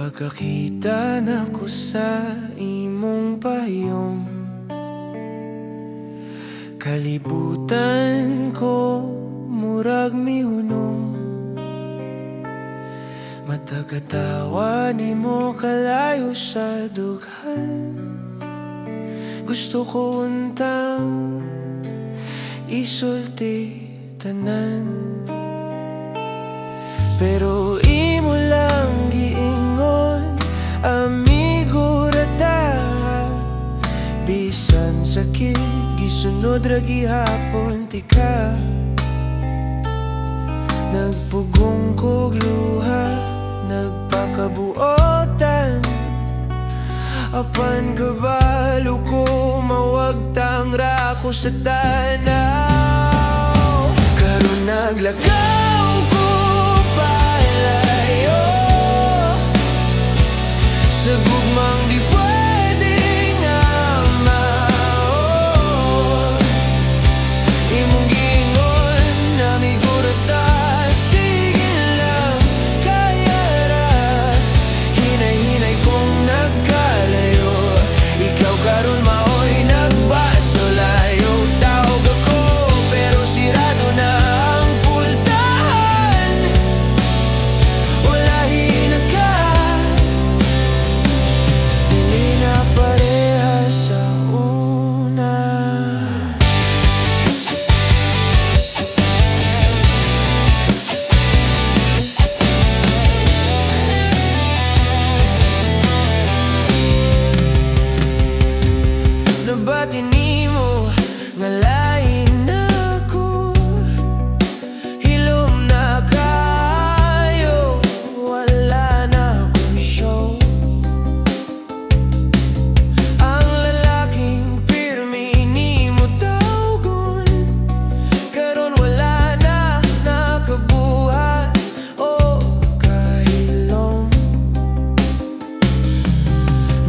Pagkakita na ko sa imong payong, kalibutan ko murag mihunong. Matagatawa nimo kalayo sa dughan. Gusto ko untang isulti tanan, pero imo lang giingon, amigo rata. Bisan sakit gisunod ra gihapon tika. Nagpugong kog luha, nagpakabuotan. Apan kabalo ko mawagtang ra ko sa tanaw. Karon naglakaw ko palayo sa gugmang di pwedeng amao. Imong gingon, amigo rata, sige lang, kaya ra. Hinay-hinay kong nagkalayo, ikaw karon maoy nagbasolayo. Tawag ako pero sirado na ang pultahan. Walahi na ka, dili na parehas sa una. Nabati nimo nga lain ako, hilom na kayo, wala na akong show. Ang lalaking pirmi nimo tawgon, karon wala na nakabuhat o kahilom.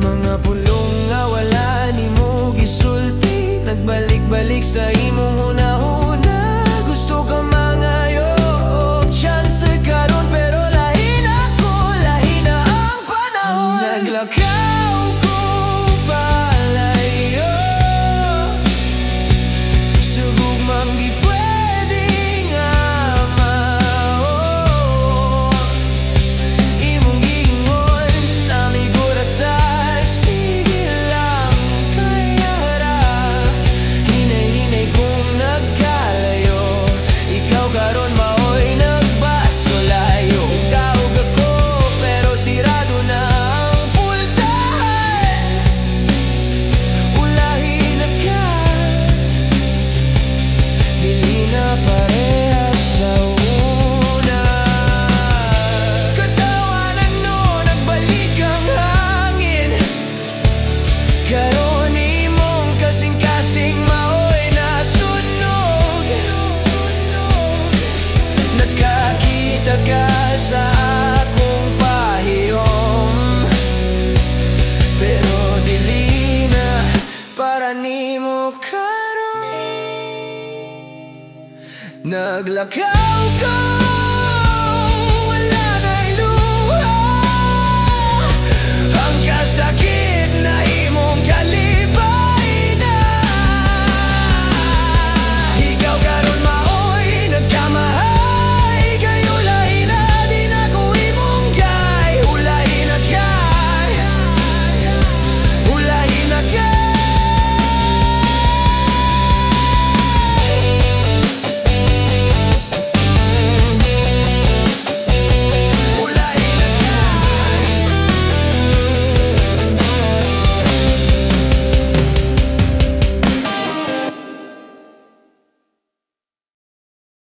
Mga pulong nga wala nimo gisulti, nagbalik-balik sa imong una-una. Gusto ka mangayo og chance karon, pero lahi na ko, lahi na ang panahon. Naglakaw ko palayo sa gugmang di pwedeng amao. Imong gingon, amigo rata, sige lang, kaya ra. Hinay-hinay kong nagkalayo, ikaw karon maoy nagbasolayo. Tawag ako pero sirado na ang pultahan. Ulahi na ka, dili na parehas sa una. Katawanan no, nagbalik ang hangin. Karon imong kasing-kasing maoy nasunog. Nakakita ka sa akong pahiyom, pero dili na para nimo karon. Naglakaw ka